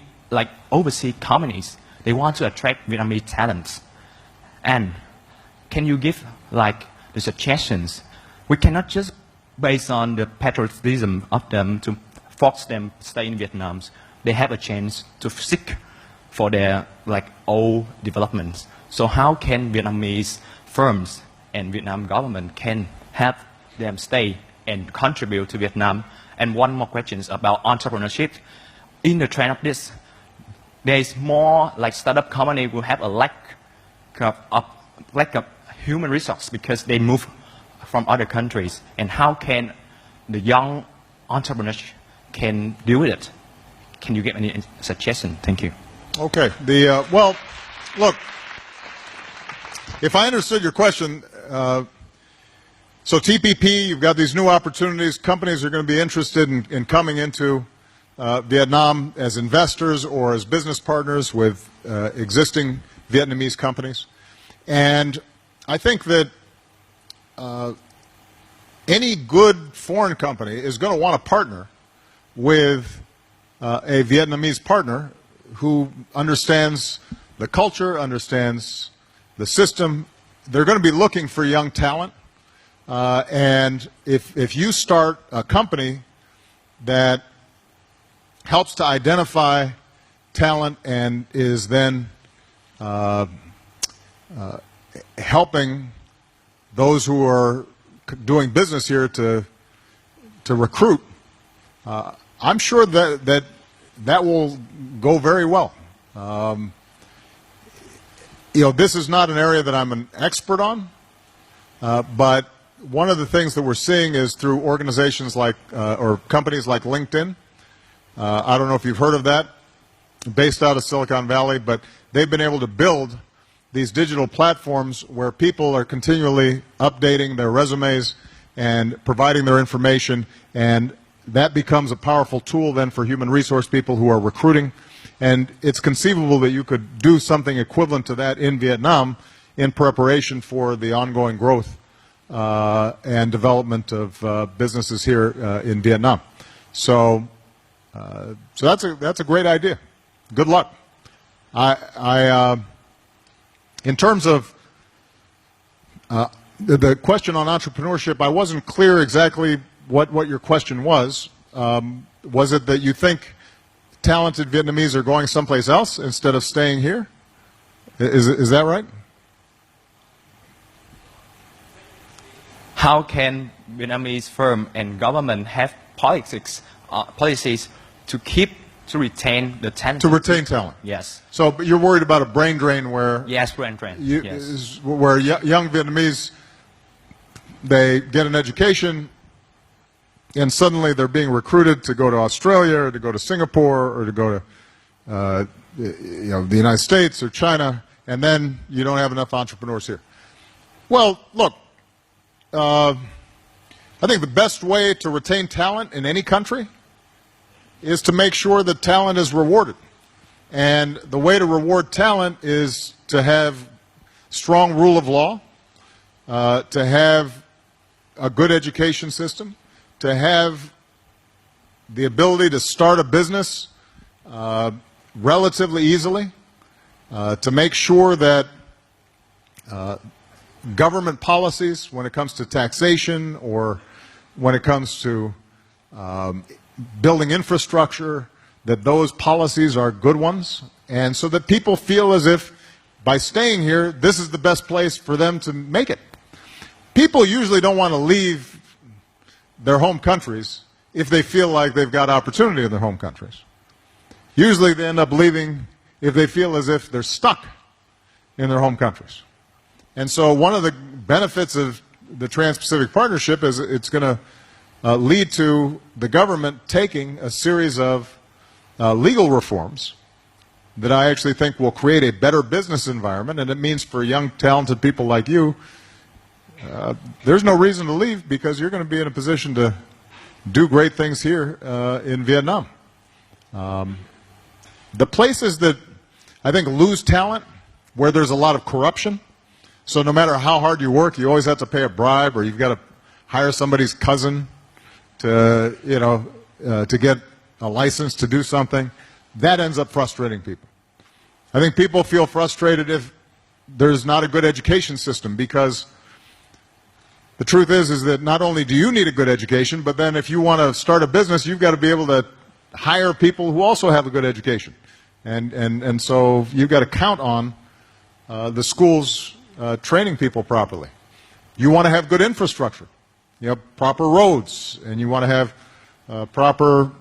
overseas companies. They want to attract Vietnamese talents. And can you give the suggestions? We cannot just based on the patriotism of them to force them to stay in Vietnam. They have a chance to seek for their old developments. So how can Vietnamese firms and Vietnam government can have them stay and contribute to Vietnam? And one more question is about entrepreneurship. In the trend of this, there is more startup company will have a lack of human resource because they move from other countries. And how can the young entrepreneurs can deal with it? Can you give any suggestion? Thank you. Okay. Well, look, if I understood your question, so TPP, you've got these new opportunities. Companies are going to be interested in coming into Vietnam as investors or as business partners with existing Vietnamese companies. And I think that any good foreign company is going to want to partner with a Vietnamese partner who understands the culture, understands the system. They're going to be looking for young talent. And if you start a company that helps to identify talent and is then helping those who are doing business here to recruit, I'm sure that will go very well. This is not an area that I'm an expert on, but one of the things that we're seeing is through organizations like, or companies like LinkedIn. I don't know if you've heard of that, based out of Silicon Valley, but they've been able to build these digital platforms where people are continually updating their resumes and providing their information, and that becomes a powerful tool then for human resource people who are recruiting. And it's conceivable that you could do something equivalent to that in Vietnam in preparation for the ongoing growth and development of businesses here in Vietnam. So that's a great idea. Good luck. In terms of the question on entrepreneurship, I wasn't clear exactly what your question was. Was it that you think talented Vietnamese are going someplace else instead of staying here? Is that right? How can Vietnamese firm and government have policies to retain the talent? To retain talent. Yes. So, but you're worried about a brain drain where Yes, brain drain. Yes. Where young Vietnamese, they get an education and suddenly they're being recruited to go to Australia or to go to Singapore or to go to the United States or China, and then you don't have enough entrepreneurs here. Well, look, I think the best way to retain talent in any country is to make sure that talent is rewarded. And the way to reward talent is to have strong rule of law, to have a good education system, to have the ability to start a business relatively easily, to make sure that government policies, when it comes to taxation or when it comes to building infrastructure, that those policies are good ones, and so that people feel as if by staying here, this is the best place for them to make it. People usually don't want to leave their home countries if they feel like they've got opportunity in their home countries. Usually they end up leaving if they feel as if they're stuck in their home countries. And so one of the benefits of the Trans-Pacific Partnership is it's going to lead to the government taking a series of legal reforms that I actually think will create a better business environment, and it means for young, talented people like you, there's no reason to leave because you're going to be in a position to do great things here in Vietnam. The places that I think lose talent, where there's a lot of corruption, so no matter how hard you work, you always have to pay a bribe, or you've got to hire somebody's cousin to, to get a license to do something, that ends up frustrating people. I think people feel frustrated if there's not a good education system, because the truth is that not only do you need a good education, but then if you want to start a business, you've got to be able to hire people who also have a good education. And so you've got to count on the schools training people properly. You want to have good infrastructure. You have proper roads, and you want to have proper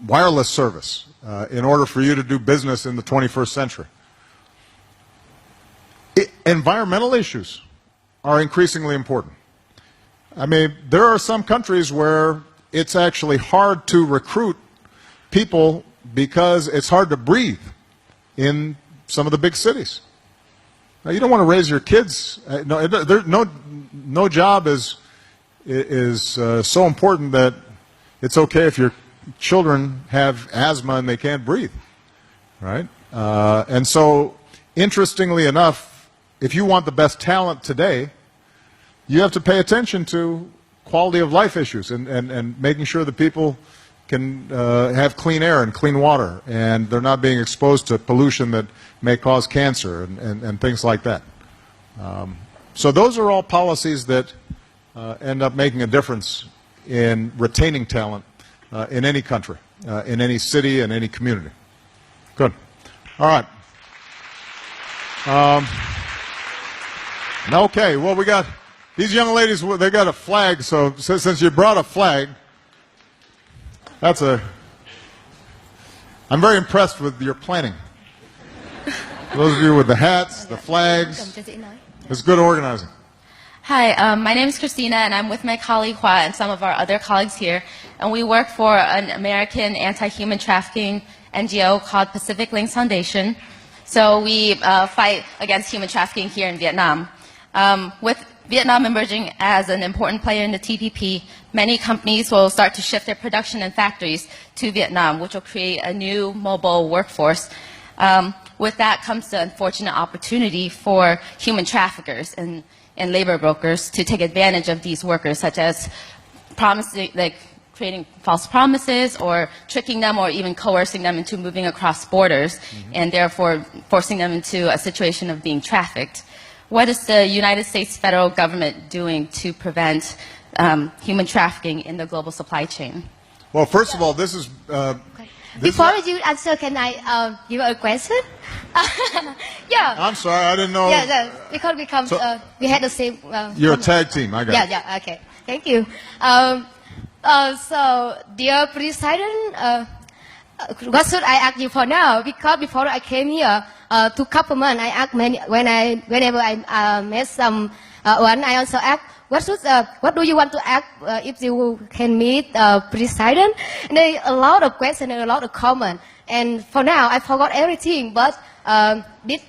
wireless service in order for you to do business in the 21st century. Environmental issues are increasingly important. I mean, there are some countries where it's actually hard to recruit people because it's hard to breathe in some of the big cities. Now, you don't want to raise your kids. No job is so important that it's okay if your children have asthma and they can't breathe, right? And so, interestingly enough, if you want the best talent today, you have to pay attention to quality of life issues and making sure that people can have clean air and clean water, and they're not being exposed to pollution that may cause cancer and things like that. So those are all policies that end up making a difference in retaining talent in any country, in any city, and any community. Good. All right. Okay, well, we got these young ladies, they got a flag, so since you brought a flag, I'm very impressed with your planning. Those of you with the hats, the flags, it's good organizing. Hi, my name is Christina, and I'm with my colleague Hua and some of our other colleagues here, and we work for an American anti-human trafficking NGO called Pacific Links Foundation. So we fight against human trafficking here in Vietnam. With Vietnam emerging as an important player in the TPP, many companies will start to shift their production and factories to Vietnam, which will create a new mobile workforce. With that comes the unfortunate opportunity for human traffickers and labor brokers to take advantage of these workers, such as promising, like creating false promises or tricking them or even coercing them into moving across borders and therefore forcing them into a situation of being trafficked. What is the United States federal government doing to prevent human trafficking in the global supply chain? Well, first of all, this is... Before you answer, can I give a question? Yeah. I'm sorry, I didn't know. Yeah, because we had the same... You're a tag team, I got it. Yeah, okay. Thank you. So, dear President, what should I ask you for now? Because before I came here to government, I asked whenever I met someone, I also asked, what do you want to ask if you can meet President? And there are a lot of questions and a lot of comments. And for now, I forgot everything. But this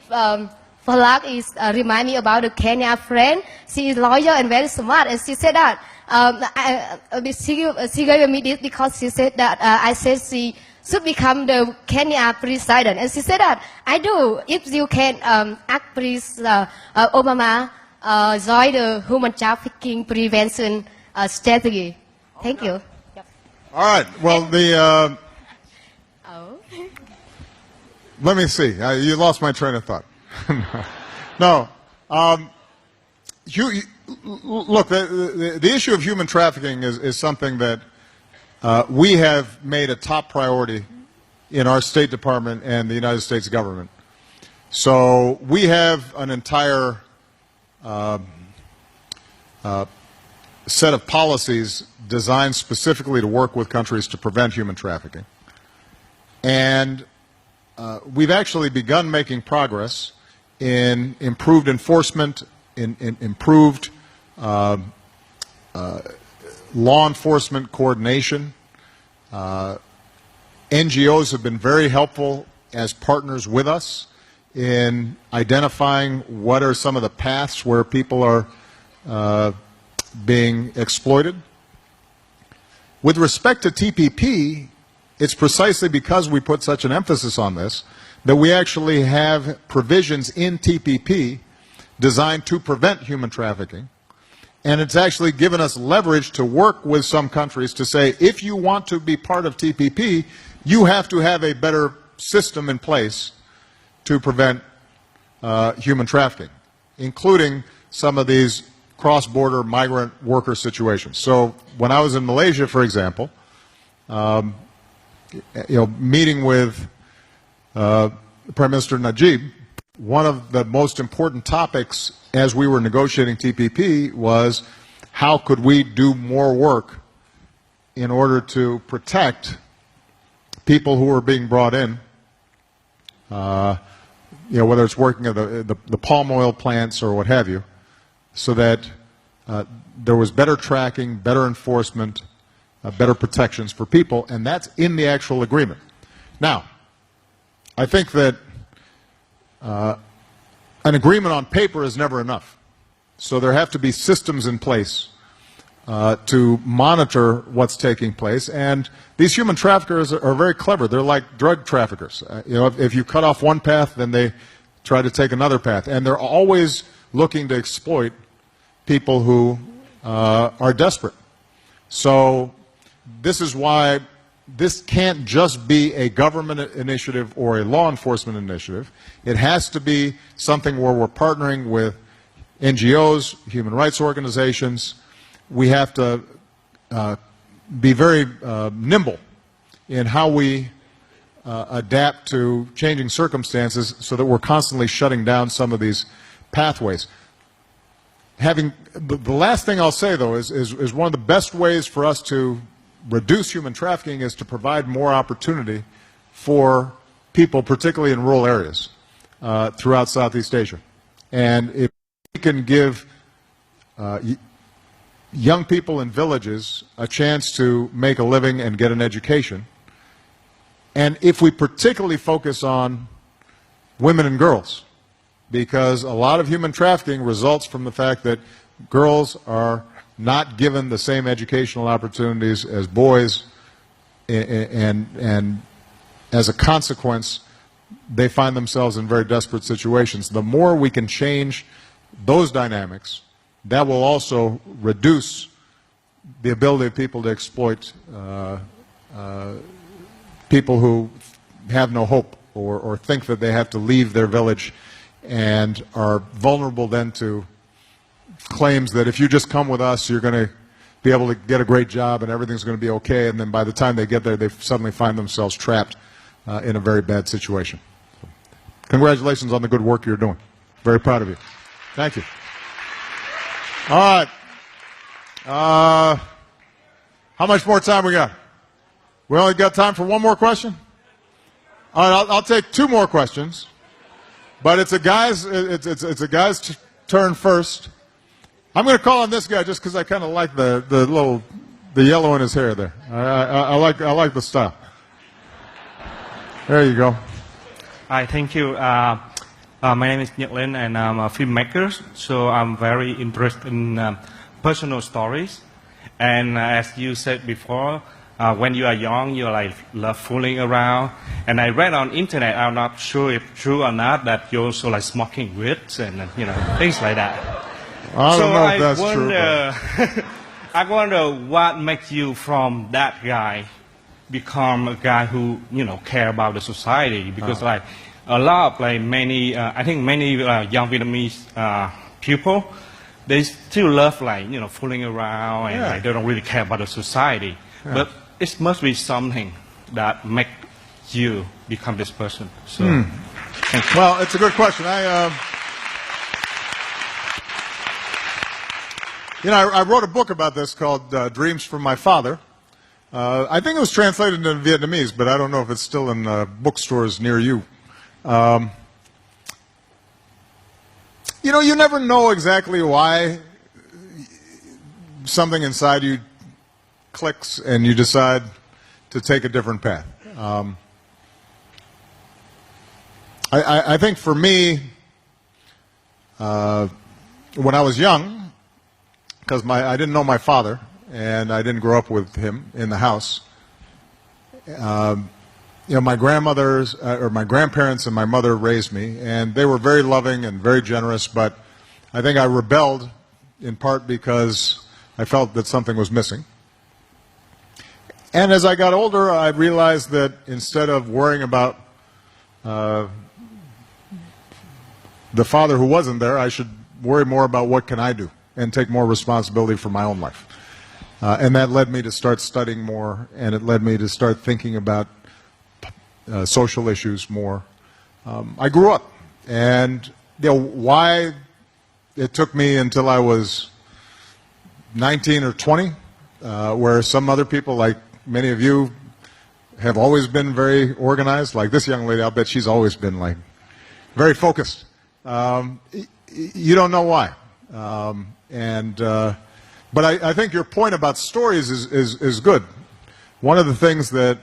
Falak is remind me about the Kenya friend. She is lawyer and very smart. And she said that she gave me this because she said that I said she should become the Kenya president. And she said that I do. If you can ask President Obama join the human trafficking prevention strategy. Thank you. Yep. All right. Well, let me see. You lost my train of thought. No. Look, the issue of human trafficking is something that we have made a top priority in our State Department and the United States government. So we have an entire set of policies designed specifically to work with countries to prevent human trafficking. And we've actually begun making progress in improved enforcement, in improved law enforcement coordination. NGOs have been very helpful as partners with us in identifying what are some of the paths where people are being exploited. With respect to TPP, it's precisely because we put such an emphasis on this that we actually have provisions in TPP designed to prevent human trafficking. And it's actually given us leverage to work with some countries to say, if you want to be part of TPP, you have to have a better system in place to prevent human trafficking, including some of these cross-border migrant worker situations. So when I was in Malaysia, for example, meeting with Prime Minister Najib, one of the most important topics as we were negotiating TPP was how could we do more work in order to protect people who are being brought in, whether it's working at the palm oil plants or what have you, so that there was better tracking, better enforcement, better protections for people, and that's in the actual agreement. Now, I think that an agreement on paper is never enough. So there have to be systems in place to monitor what's taking place. And these human traffickers are very clever. They're like drug traffickers. If you cut off one path, then they try to take another path. And they're always looking to exploit people who are desperate. So this is why this can't just be a government initiative or a law enforcement initiative. It has to be something where we're partnering with NGOs, human rights organizations. We have to be very nimble in how we adapt to changing circumstances so that we're constantly shutting down some of these pathways. The last thing I'll say, though, is one of the best ways for us to reduce human trafficking is to provide more opportunity for people, particularly in rural areas throughout Southeast Asia. And if we can give young people in villages a chance to make a living and get an education, and if we particularly focus on women and girls, because a lot of human trafficking results from the fact that girls are not given the same educational opportunities as boys, and as a consequence, they find themselves in very desperate situations. The more we can change those dynamics, that will also reduce the ability of people to exploit people who have no hope or think that they have to leave their village and are vulnerable then to claims that if you just come with us, you're going to be able to get a great job and everything's going to be okay, and then by the time they get there, they suddenly find themselves trapped in a very bad situation. So, congratulations on the good work you're doing. Very proud of you. Thank you. All right. How much more time we got? We only got time for one more question? All right, I'll take two more questions. But it's a guy's turn first. I'm going to call on this guy just because I kind of like the yellow in his hair there. I like the style. There you go. Hi, thank you. My name is Nhật Linh, and I'm a filmmaker. So I'm very interested in personal stories. And as you said before, when you are young, you love fooling around. And I read on internet, I'm not sure if true or not, that you also like smoking weed and things like that. I don't know if that's true. I wonder what makes you from that guy become a guy who care about the society, because like a lot of many I think many young Vietnamese people, they still love fooling around and they don't really care about the society. But it must be something that makes you become this person. So, thank you. Well, it's a good question. I wrote a book about this called Dreams from My Father. I think it was translated into Vietnamese, but I don't know if it's still in bookstores near you. You never know exactly why something inside you clicks and you decide to take a different path. I think for me, when I was young, because I didn't know my father and I didn't grow up with him in the house, my grandmothers or my grandparents and my mother raised me, and they were very loving and very generous, but I think I rebelled in part because I felt that something was missing. And as I got older, I realized that instead of worrying about the father who wasn't there, I should worry more about what can I do and take more responsibility for my own life. And that led me to start studying more, and it led me to start thinking about social issues more. I grew up, and why it took me until I was 19 or 20, where some other people, like many of you, have always been very organized. Like this young lady, I'll bet she's always been very focused. You don't know why. But I think your point about stories is good. One of the things that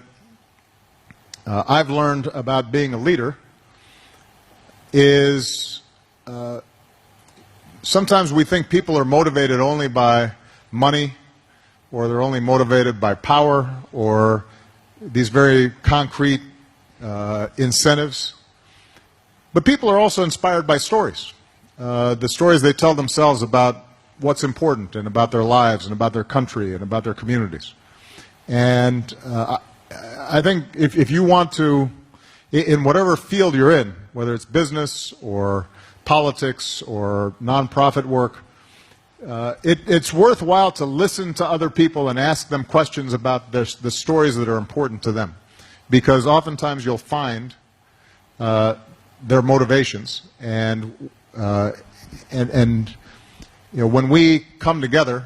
I've learned about being a leader is sometimes we think people are motivated only by money, or they're only motivated by power, or these very concrete incentives. But people are also inspired by stories. The stories they tell themselves about what's important and about their lives and about their country and about their communities. And I think if you want to, in whatever field you're in, whether it's business or politics or nonprofit work, it's worthwhile to listen to other people and ask them questions about the stories that are important to them. Because oftentimes you'll find their motivations, and when we come together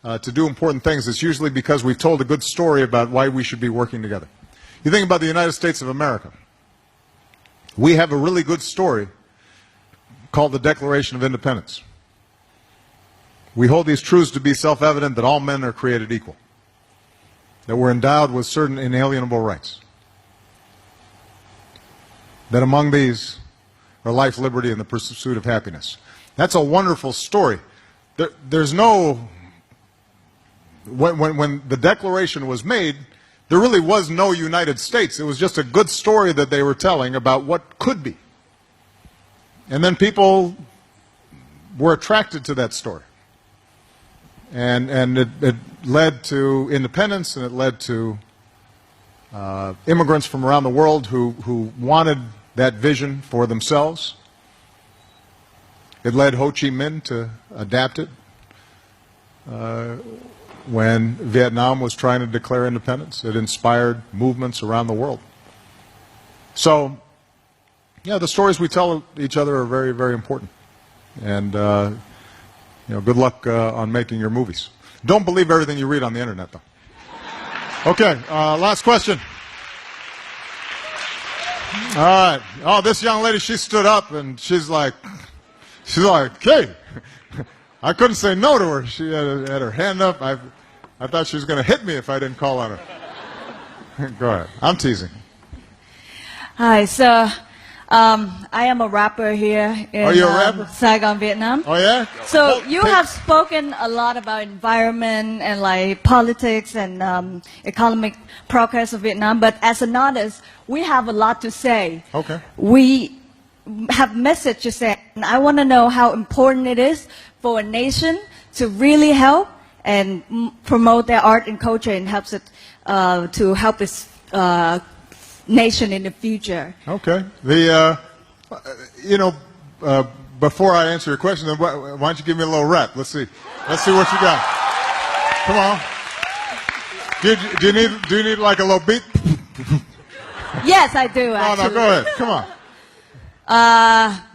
to do important things, it's usually because we've told a good story about why we should be working together. You think about the United States of America. We have a really good story called the Declaration of Independence. We hold these truths to be self-evident that all men are created equal, that we're endowed with certain inalienable rights, that among these are life, liberty, and the pursuit of happiness. That's a wonderful story. There's no... When the Declaration was made, there really was no United States. It was just a good story that they were telling about what could be. And then people were attracted to that story. And it led to independence, and it led to immigrants from around the world who wanted that vision for themselves. It led Ho Chi Minh to adapt it when Vietnam was trying to declare independence. It inspired movements around the world. So, yeah, the stories we tell each other are very, very important. And, good luck on making your movies. Don't believe everything you read on the internet, though. Okay, last question. All right. Oh, this young lady, she stood up and she's like, hey, I couldn't say no to her. She had her hand up. I thought she was going to hit me if I didn't call on her. Go ahead. I'm teasing. Hi, so I am a rapper here in you a rapper? Saigon, Vietnam. Oh, yeah? So Well, you have spoken a lot about environment and like politics and economic progress of Vietnam, but as an artist, we have a lot to say. Okay. We have message to say, and I want to know how important it is for a nation to really help and promote their art and culture and helps it to help its nation in the future. Okay. Before I answer your question, then why don't you give me a little rap? Let's see what you got. Come on. Do you need like a little beat? Yes, I do. No, go ahead. Come on.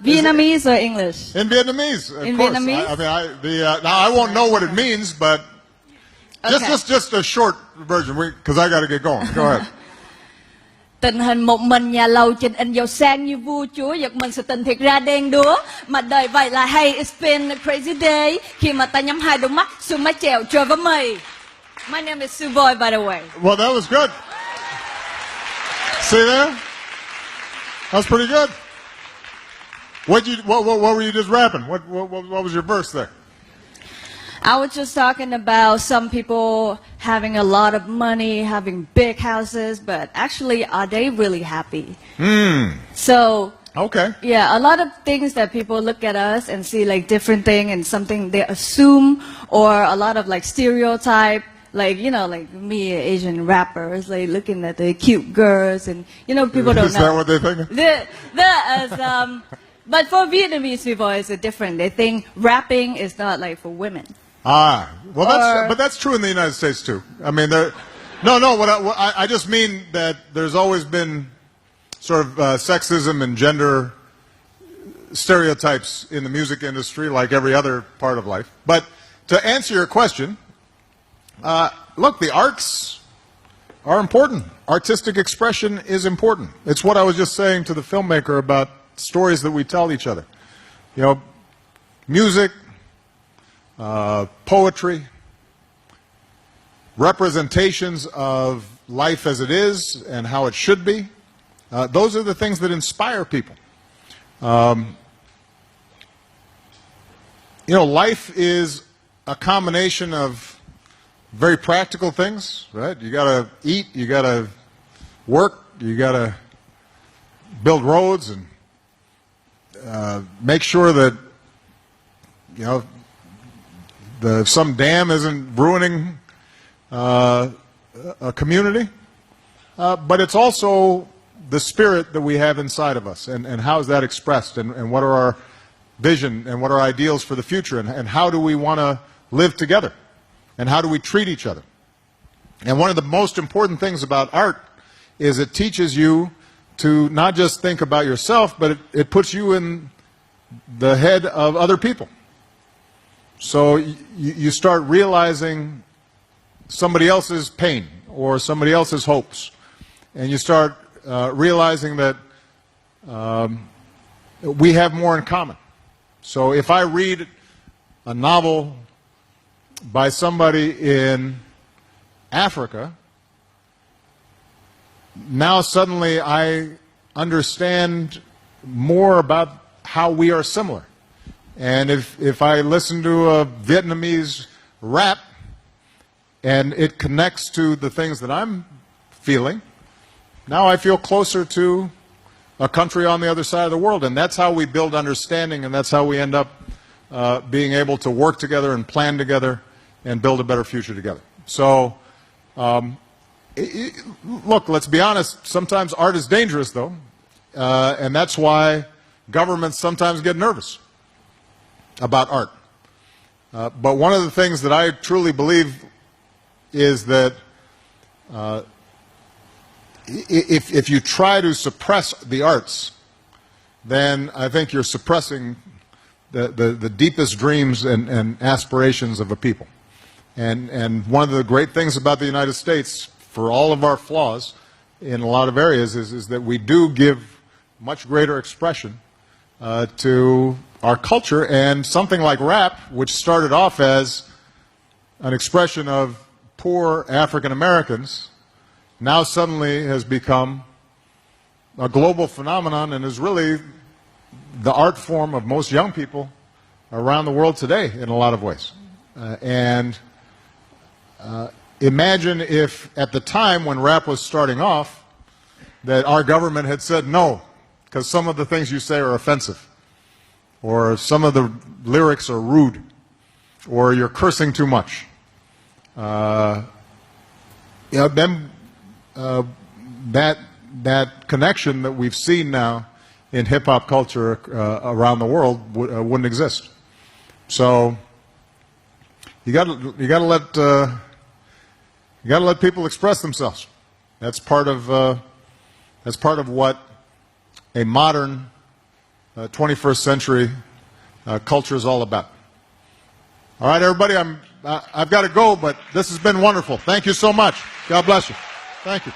Vietnamese or English? In Vietnamese, of In course. Vietnamese? Now I won't know what it means, but just a short version, because I got to get going. Go ahead. Tình hình một mình nhà lầu trình anh giàu sang như vua chúa, giật mình sự tình thiệt ra đen đúa. Mà đời vậy là hey, it's been a crazy day. Khi mà ta nhắm hai đôi mắt, xuống mái chèo trời với mây. My name is Sue Boy, by the way. Well, that was good. See there? That's pretty good. What were you just rapping? What was your verse there? I was just talking about some people having a lot of money, having big houses, but actually, are they really happy? So, okay. Yeah, a lot of things that people look at us and see like different thing and something they assume, or a lot of like stereotype, like, like me, Asian rappers, like looking at the cute girls and, people don't know. Is that what they think? But for Vietnamese people, it's different. They think rapping is not like for women. Well, that's true in the United States too. I mean, I just mean that there's always been sort of sexism and gender stereotypes in the music industry, like every other part of life. But to answer your question, look, the arts are important. Artistic expression is important. It's what I was just saying to the filmmaker about stories that we tell each other. Music, poetry, representations of life as it is and how it should be. Those are the things that inspire people. Life is a combination of very practical things, right? You got to eat, you got to work, you got to build roads and make sure that some dam isn't ruining a community, but it's also the spirit that we have inside of us, and how is that expressed, and what are our vision and what are our ideals for the future, and how do we want to live together, and how do we treat each other. And one of the most important things about art is it teaches you to not just think about yourself, but it puts you in the head of other people. So you start realizing somebody else's pain or somebody else's hopes, and you start realizing that we have more in common. So if I read a novel by somebody in Africa, now suddenly I understand more about how we are similar. And if I listen to a Vietnamese rap and it connects to the things that I'm feeling, now I feel closer to a country on the other side of the world. And that's how we build understanding, and that's how we end up being able to work together and plan together and build a better future together. So, look, let's be honest, sometimes art is dangerous, though, and that's why governments sometimes get nervous about art. But one of the things that I truly believe is that if you try to suppress the arts, then I think you're suppressing the deepest dreams and aspirations of a people. And one of the great things about the United States, for all of our flaws in a lot of areas, is that we do give much greater expression to our culture. And something like rap, which started off as an expression of poor African Americans, now suddenly has become a global phenomenon and is really the art form of most young people around the world today in a lot of ways. Imagine if at the time when rap was starting off that our government had said no, because some of the things you say are offensive, or some of the lyrics are rude, or you're cursing too much. Then that connection that we've seen now in hip-hop culture around the world wouldn't exist. So you got to let people express themselves. That's part of what a modern 21st century culture is all about. All right, everybody, I've got to go, but this has been wonderful. Thank you so much. God bless you. Thank you.